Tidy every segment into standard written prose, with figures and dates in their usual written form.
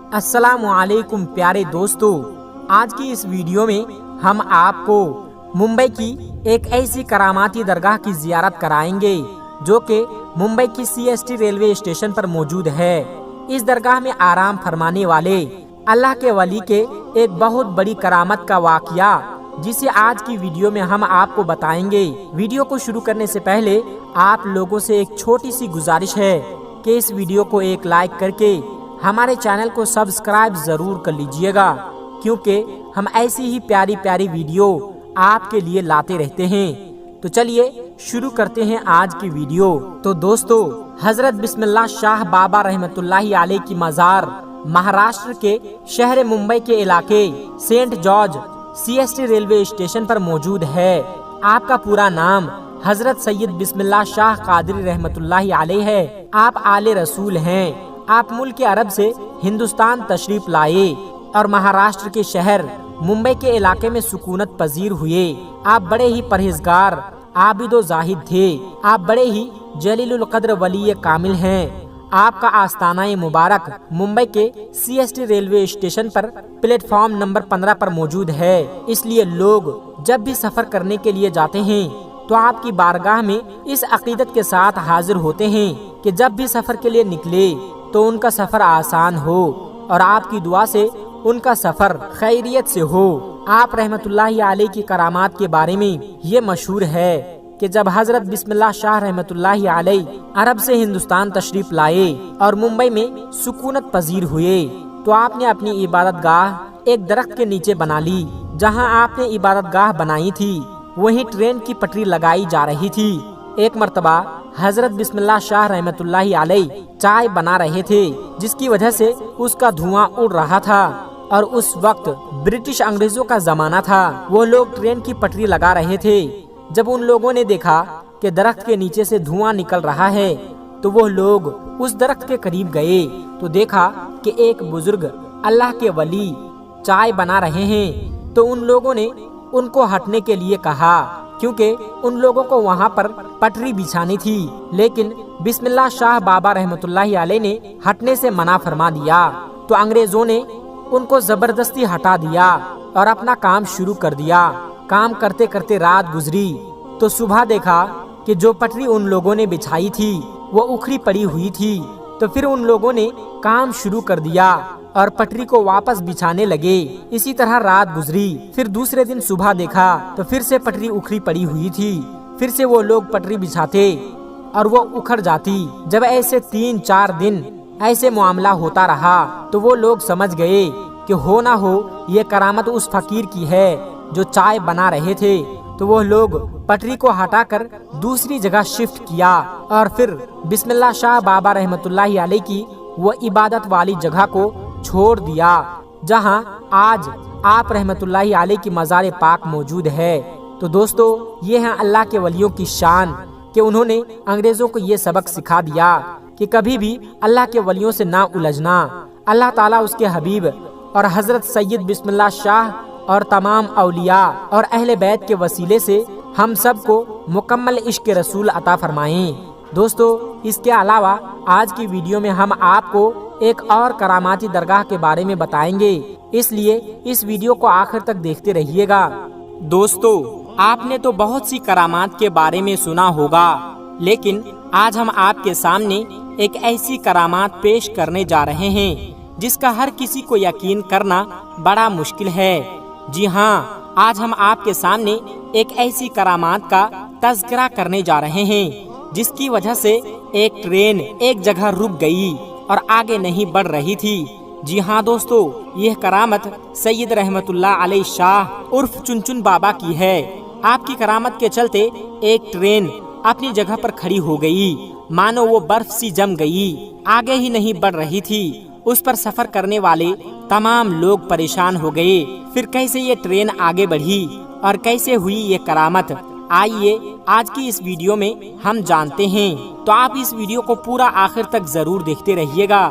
अस्सलामुअलैकुम प्यारे दोस्तों, आज की इस वीडियो में हम आपको मुंबई की एक ऐसी करामाती दरगाह की जियारत कराएंगे जो कि मुंबई की CST रेलवे स्टेशन पर मौजूद है। इस दरगाह में आराम फरमाने वाले अल्लाह के वली के एक बहुत बड़ी करामत का वाकया जिसे आज की वीडियो में हम आपको बताएंगे। वीडियो को शुरू करने से पहले आप लोगों से एक छोटी सी गुजारिश है कि इस वीडियो को एक लाइक करके हमारे चैनल को सब्सक्राइब जरूर कर लीजिएगा, क्योंकि हम ऐसी ही प्यारी प्यारी वीडियो आपके लिए लाते रहते हैं। तो चलिए शुरू करते हैं आज की वीडियो। तो दोस्तों, हजरत बिस्मिल्लाह शाह बाबा रहमतुल्लाहि अलैह की मज़ार महाराष्ट्र के शहर मुंबई के इलाके Saint George CST railway station पर मौजूद है। आपका पूरा नाम हजरत सैयद बिस्मिल्लाह शाह कादरी रहमतुल्लाहि अलैह है। आप आले रसूल हैं। आप मुल्क अरब से हिंदुस्तान तशरीफ लाए और महाराष्ट्र के शहर मुंबई के इलाके में सुकूनत पजीर हुए। आप बड़े ही परहेजगार आबिदो जाहिद थे। आप बड़े ही जलीलुल कद्र वली कामिल हैं। आपका आस्ताना मुबारक मुंबई के CST रेलवे स्टेशन पर प्लेटफॉर्म नंबर 15 पर मौजूद है। इसलिए लोग जब भी सफर करने के लिए जाते हैं तो आपकी बारगाह में इस अकीदत के साथ हाजिर होते हैं कि जब भी सफर के लिए निकले तो उनका सफर आसान हो और आपकी दुआ से उनका सफर खैरियत से हो। आप रहमतुल्लाहि अलैह की करामात के बारे में ये मशहूर है कि जब हजरत बिस्मिल्लाह शाह रहमतुल्लाहि अलैह अरब से हिंदुस्तान तशरीफ लाए और मुंबई में सुकूनत पजीर हुए तो आपने अपनी इबादत गाह एक दरख्त के नीचे बना ली। जहां आपने इबादत गाह बनाई थी वहीं ट्रेन की पटरी लगाई जा रही थी। एक मर्तबा हजरत बिस्मिल्लाह शाह रहमतुल्लाहि अलैह चाय बना रहे थे, जिसकी वजह से उसका धुआं उड़ रहा था और उस वक्त ब्रिटिश अंग्रेजों का जमाना था। वो लोग ट्रेन की पटरी लगा रहे थे। जब उन लोगों ने देखा कि दरख्त के नीचे से धुआं निकल रहा है तो वो लोग उस दरख्त के करीब गए तो देखा कि एक बुजुर्ग अल्लाह के वली चाय बना रहे हैं। तो उन लोगों ने उनको हटने के लिए कहा, क्योंकि उन लोगों को वहाँ पर पटरी बिछानी थी। लेकिन बिस्मिल्लाह शाह बाबा रहमतुल्लाहि अलैह ने हटने से मना फरमा दिया। तो अंग्रेजों ने उनको जबरदस्ती हटा दिया और अपना काम शुरू कर दिया। काम करते करते रात गुजरी तो सुबह देखा कि जो पटरी उन लोगों ने बिछाई थी वो उखड़ी पड़ी हुई थी। तो फिर उन लोगों ने काम शुरू कर दिया और पटरी को वापस बिछाने लगे। इसी तरह रात गुजरी। फिर दूसरे दिन सुबह देखा तो फिर से पटरी उखड़ी पड़ी हुई थी। फिर से वो लोग पटरी बिछाते और वो उखड़ जाती। जब ऐसे 3-4 दिन ऐसे मामला होता रहा तो वो लोग समझ गए कि हो ना हो ये करामत उस फकीर की है जो चाय बना रहे थे। तो वो लोग पटरी को हटाकर दूसरी जगह शिफ्ट किया और फिर बिस्मिल्लाह शाह बाबा रहमतुल्लाहि अलैह की वो इबादत वाली जगह को छोड़ दिया, जहां आज आप रहमतुल्लाहि अलैह की मज़ार पाक मौजूद है। तो दोस्तों, ये हैं अल्लाह के वलियों की शान कि उन्होंने अंग्रेजों को ये सबक सिखा दिया कि कभी भी अल्लाह के वलियों से ना उलझना। अल्लाह ताला उसके हबीब और हजरत सैयद बिस्मिल्लाह शाह और तमाम औलिया और अहले बैत के वसीले से हम सबको मुकम्मल इश्क रसूल अता फरमाएं। दोस्तों, इसके अलावा आज की वीडियो में हम आपको एक और करामाती दरगाह के बारे में बताएंगे, इसलिए इस वीडियो को आखिर तक देखते रहिएगा। दोस्तों, आपने तो बहुत सी करामात के बारे में सुना होगा, लेकिन आज हम आपके सामने एक ऐसी करामात पेश करने जा रहे हैं जिसका हर किसी को यकीन करना बड़ा मुश्किल है। जी हाँ, आज हम आपके सामने एक ऐसी करामात का तज़किरा करने जा रहे हैं जिसकी वजह से एक ट्रेन एक जगह रुक गई और आगे नहीं बढ़ रही थी। जी हाँ दोस्तों, यह करामत सैयद रहमतुल्लाह अलैह शाह उर्फ चुनचुन बाबा की है। आपकी करामत के चलते एक ट्रेन अपनी जगह पर खड़ी हो गई, मानो वो बर्फ सी जम गई, आगे ही नहीं बढ़ रही थी। उस पर सफर करने वाले तमाम लोग परेशान हो गए। फिर कैसे ये ट्रेन आगे बढ़ी और कैसे हुई ये करामत, आइए आज की इस वीडियो में हम जानते हैं। तो आप इस वीडियो को पूरा आखिर तक जरूर देखते रहिएगा।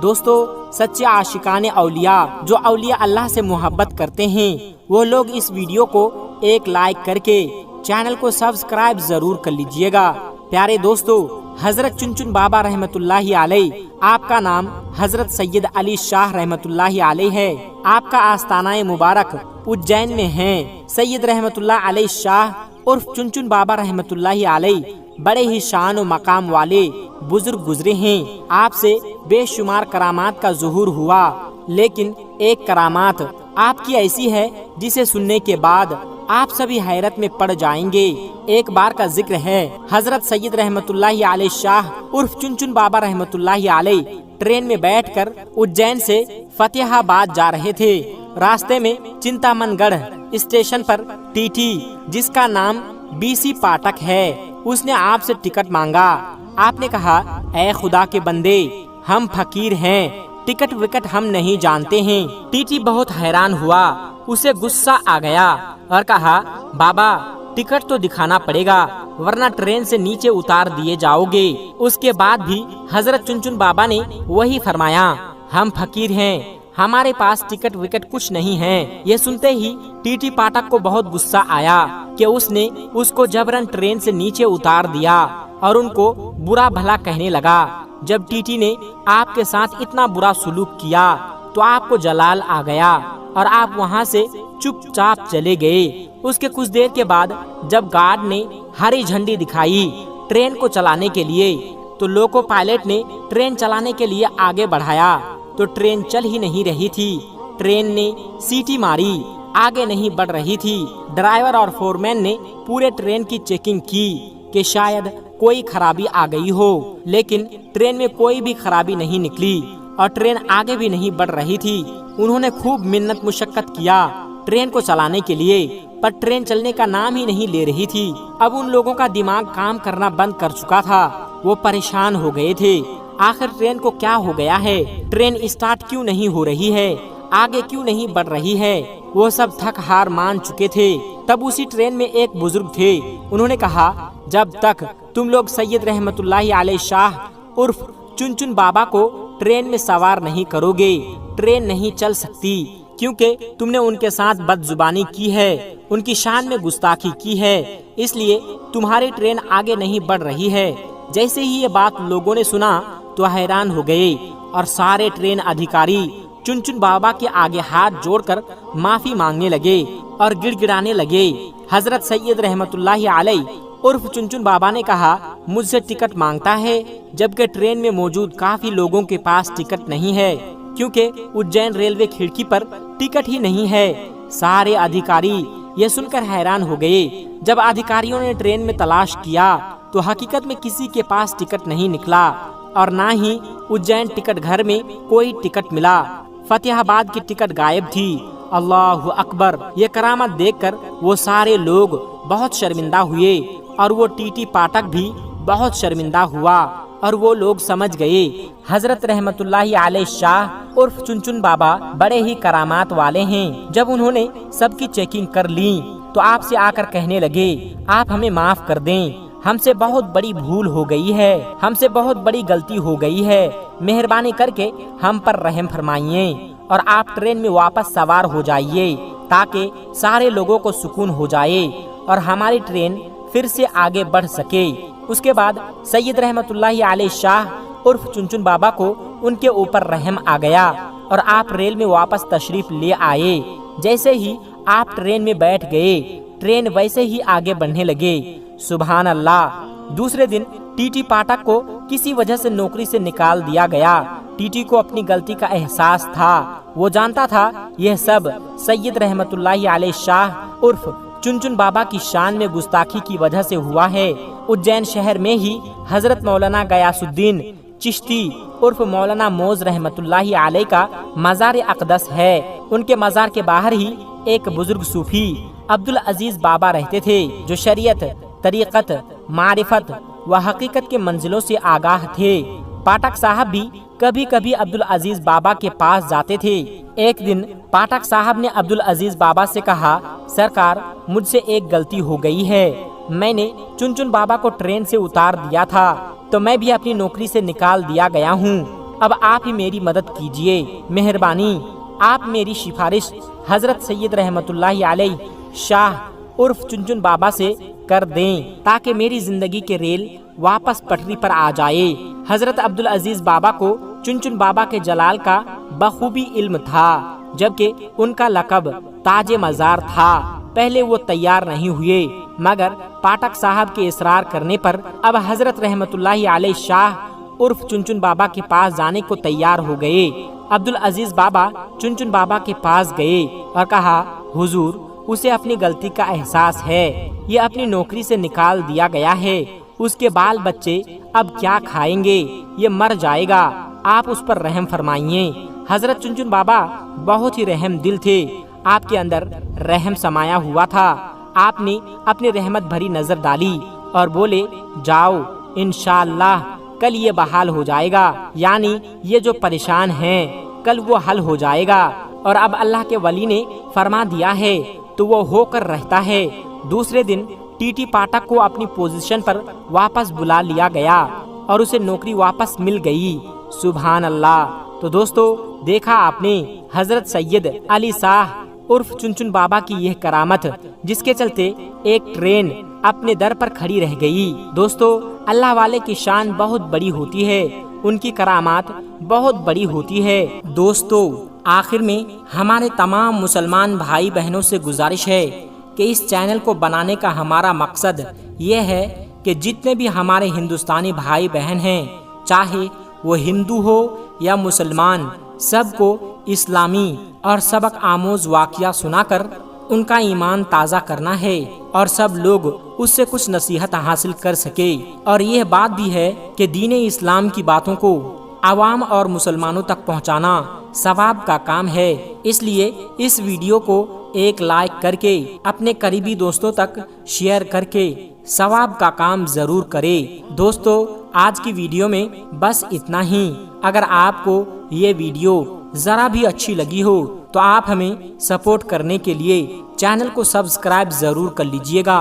दोस्तों, सच्चे आशिकाने औलिया जो औलिया अल्लाह से मोहब्बत करते हैं वो लोग इस वीडियो को एक लाइक करके चैनल को सब्सक्राइब जरूर कर लीजिएगा। प्यारे दोस्तों, حضرت چنچن بابا رحمت اللہ علیہ، آپ کا نام حضرت سید علی شاہ رحمت اللہ علیہ ہے، آپ کا آستانہ مبارک اجین میں ہے۔ سید رحمت اللہ علیہ شاہ عرف چنچن بابا رحمت اللہ علیہ بڑے ہی شان و مقام والے بزرگ گزرے ہیں۔ آپ سے بے شمار کرامات کا ظہور ہوا، لیکن ایک کرامات آپ کی ایسی ہے جسے سننے کے بعد آپ سبھی حیرت میں پڑ جائیں گے۔ ایک بار کا ذکر ہے، حضرت سید رحمت اللہ علیہ شاہ عرف چنچن بابا رحمت اللہ علیہ ٹرین میں بیٹھ کر اجین سے فتح آباد جا رہے تھے۔ راستے میں چنتامن گڑھ اسٹیشن پر ٹی ٹی، جس کا نام BC پاٹک ہے، اس نے آپ سے ٹکٹ مانگا۔ آپ نے کہا، اے خدا کے بندے، ہم فقیر ہیں، ٹکٹ وکٹ ہم نہیں جانتے ہیں۔ ٹی ٹی بہت حیران ہوا، اسے غصہ آ گیا اور کہا، بابا ٹکٹ تو دکھانا پڑے گا ورنہ ٹرین سے نیچے اتار دیے جاؤ گے۔ اس کے بعد بھی حضرت چنچن بابا نے وہی فرمایا، ہم فقیر ہیں، ہمارے پاس ٹکٹ وکٹ کچھ نہیں ہے۔ یہ سنتے ہی ٹی ٹی پاٹک کو بہت غصہ آیا کہ اس نے اس کو جبرن ٹرین سے نیچے اتار دیا اور ان کو برا بھلا کہنے لگا۔ جب ٹی ٹی نے آپ کے ساتھ اتنا برا سلوک کیا تو آپ کو جلال آ گیا اور آپ وہاں سے چپ چاپ چلے گئے۔ اس کے کچھ دیر کے بعد جب گارڈ نے ہری جھنڈی دکھائی ٹرین کو چلانے کے لیے تو لوکو پائلٹ نے ٹرین چلانے کے لیے آگے بڑھایا تو ٹرین چل ہی نہیں رہی تھی۔ ٹرین نے سیٹی ماری، آگے نہیں بڑھ رہی تھی۔ ڈرائیور اور فورمین نے پورے ٹرین کی چیکنگ کی کہ شاید کوئی خرابی آ گئی ہو، لیکن ٹرین میں کوئی بھی خرابی نہیں نکلی اور ٹرین آگے بھی نہیں بڑھ رہی تھی۔ انہوں نے خوب محنت مشقت کیا ٹرین کو چلانے کے لیے، پر ٹرین چلنے کا نام ہی نہیں لے رہی تھی۔ اب ان لوگوں کا دماغ کام کرنا بند کر چکا تھا، وہ پریشان ہو گئے تھے۔ آخر ٹرین کو کیا ہو گیا ہے؟ ٹرین اسٹارٹ کیوں نہیں ہو رہی ہے؟ آگے کیوں نہیں بڑھ رہی ہے؟ وہ سب تھک ہار مان چکے تھے۔ تب اسی ٹرین میں ایک بزرگ تھے، انہوں نے کہا، جب تک تم لوگ سید رحمت اللہ علیہ شاہ عرف چنچن بابا کو ٹرین میں سوار نہیں کرو گے ٹرین نہیں چل سکتی، کیونکہ تم نے ان کے ساتھ بد زبانی کی ہے، ان کی شان میں گستاخی کی ہے، اس لیے تمہاری ٹرین آگے نہیں بڑھ رہی ہے۔ جیسے ہی یہ بات لوگوں نے سنا تو حیران ہو گئے اور سارے ٹرین ادھیکاری چنچن بابا کے آگے ہاتھ جوڑ کر معافی مانگنے لگے اور گڑ گڑانے لگے۔ حضرت سید رحمت اللہ علیہ عرف چنچن بابا نے کہا، مجھ سے ٹکٹ مانگتا ہے جبکہ ٹرین میں موجود کافی لوگوں کے پاس ٹکٹ نہیں ہے، کیونکہ اجین ریلوے کھڑکی پر ٹکٹ ہی نہیں ہے۔ سارے ادھیکاری یہ سن کر حیران ہو گئے۔ جب ادھیکاریوں نے ٹرین میں تلاش کیا تو حقیقت میں کسی کے پاس ٹکٹ نہیں نکلا اور نہ ہی اجین ٹکٹ گھر میں کوئی ٹکٹ ملا۔ فتح آباد کی ٹکٹ غائب تھی۔ اللہ اکبر! یہ کرامت دیکھ کر وہ سارے لوگ بہت شرمندہ ہوئے اور وہ ٹی ٹی پاٹک بھی بہت شرمندہ ہوا اور وہ لوگ سمجھ گئے حضرت رحمت اللہ علیہ شاہ عرف چنچن بابا بڑے ہی کرامات والے ہیں۔ جب انہوں نے سب کی چیکنگ کر لی تو آپ سے آ کر کہنے لگے، آپ ہمیں معاف کر دیں، ہم سے بہت بڑی بھول ہو گئی ہے، ہم سے بہت بڑی غلطی ہو گئی ہے، مہربانی کر کے ہم پر رحم فرمائیے اور آپ ٹرین میں واپس سوار ہو جائیے تاکہ سارے لوگوں کو سکون ہو جائے اور ہماری ٹرین پھر سے آگے بڑھ سکے۔ اس کے بعد سید رحمت اللہ علیہ شاہ عرف چنچن بابا کو ان کے اوپر رحم آ گیا اور آپ ریل میں واپس تشریف لے آئے۔ جیسے ہی آپ ٹرین میں بیٹھ گئے ٹرین ویسے ہی آگے بڑھنے لگے۔ سبحان اللہ! دوسرے دن ٹی ٹی پاٹک کو کسی وجہ سے نوکری سے نکال دیا گیا۔ ٹی ٹی کو اپنی غلطی کا احساس تھا، وہ جانتا تھا یہ سب سید رحمت اللہ علیہ شاہ عرف چنچن بابا کی شان میں گستاخی کی وجہ سے ہوا ہے۔ اجین شہر میں ہی حضرت مولانا غیاث الدین چشتی عرف مولانا موز رحمت اللہ علیہ کا مزار اقدس ہے۔ ان کے مزار کے باہر ہی ایک بزرگ صوفی عبدالعزیز بابا رہتے تھے جو شریعت، طریقت، معرفت و حقیقت کے منزلوں سے آگاہ تھے۔ پاٹک صاحب بھی کبھی کبھی عبدالعزیز بابا کے پاس جاتے تھے۔ ایک دن پاٹک صاحب نے عبدالعزیز بابا سے کہا، سرکار مجھ سے ایک غلطی ہو گئی ہے، میں نے چنچن بابا کو ٹرین سے اتار دیا تھا تو میں بھی اپنی نوکری سے نکال دیا گیا ہوں، اب آپ ہی میری مدد کیجئے، مہربانی آپ میری سفارش حضرت سید رحمت اللہ علیہ شاہ उर्फ चुनचुन बाबा से कर दें ताकि मेरी जिंदगी के रेल वापस पटरी पर आ जाए। हजरत अब्दुल अजीज बाबा को चुनचुन बाबा के जलाल का बखूबी इल्म था, जबकि उनका लक़ब ताजे मज़ार था। पहले वो तैयार नहीं हुए, मगर पाठक साहब के इसरार करने पर अब हजरत रहमतुल्लाहि अलैह शाह उर्फ चुनचुन बाबा के पास जाने को तैयार हो गए। अब्दुल अजीज बाबा चुनचुन बाबा के पास गए और कहा, हुजूर, उसे अपनी गलती का एहसास है, ये अपनी नौकरी से निकाल दिया गया है, उसके बाल बच्चे अब क्या खाएंगे, ये मर जाएगा, आप उस पर रहम फरमाइए। हजरत चुनचुन बाबा बहुत ही रहम दिल थे, आपके अंदर रहम समाया हुआ था। आपने अपनी रहमत भरी नजर डाली और बोले, जाओ, इंशाअल्लाह कल ये बहाल हो जाएगा, यानी ये जो परेशान हैं कल वो हल हो जाएगा। और अब अल्लाह के वली ने फरमा दिया है तो वो होकर रहता है। दूसरे दिन टीटी पाठक को अपनी पोजीशन पर वापस बुला लिया गया और उसे नौकरी वापस मिल गई। सुभान अल्लाह। तो दोस्तों, देखा आपने हजरत सैयद अली शाह उर्फ चुनचुन बाबा की यह करामत, जिसके चलते एक ट्रेन अपने दर पर खड़ी रह गई। दोस्तों, अल्लाह वाले की शान बहुत बड़ी होती है, उनकी करामात बहुत बड़ी होती है। दोस्तों, आखिर में हमारे तमाम मुसलमान भाई बहनों से गुजारिश है कि इस चैनल को बनाने का हमारा मकसद ये है कि जितने भी हमारे हिंदुस्तानी भाई बहन हैं, चाहे वो हिंदू हो या मुसलमान, सबको इस्लामी और सबक आमोज वाक़या सुनाकर उनका ईमान ताज़ा करना है और सब लोग उससे कुछ नसीहत हासिल कर सके। और यह बात भी है कि दीन इस्लाम की बातों को आवाम और मुसलमानों तक पहुंचाना सवाब का काम है। इसलिए इस वीडियो को एक लाइक करके अपने करीबी दोस्तों तक शेयर करके सवाब का काम जरूर करें। दोस्तों, आज की वीडियो में बस इतना ही। अगर आपको ये वीडियो ज़रा भी अच्छी लगी हो तो आप हमें सपोर्ट करने के लिए चैनल को सब्सक्राइब ज़रूर कर लीजिएगा।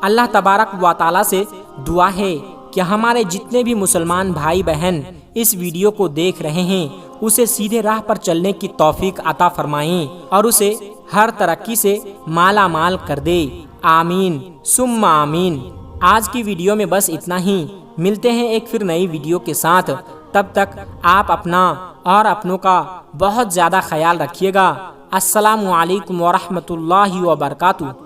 अल्लाह तबारक व तआला से दुआ है कि हमारे जितने भी मुसलमान भाई बहन इस वीडियो को देख रहे हैं, उसे सीधे राह पर चलने की तौफीक अता फरमाएं और उसे हर तरक्की से माला माल कर दे। आमीन सुम्मा आमीन। आज की वीडियो में बस इतना ही। मिलते हैं एक फिर नई वीडियो के साथ। तब तक आप अपना और अपनों का बहुत ज़्यादा ख्याल रखिएगा। अस्सलामु अलैकुम व रहमतुल्लाहि व बरकातुहू।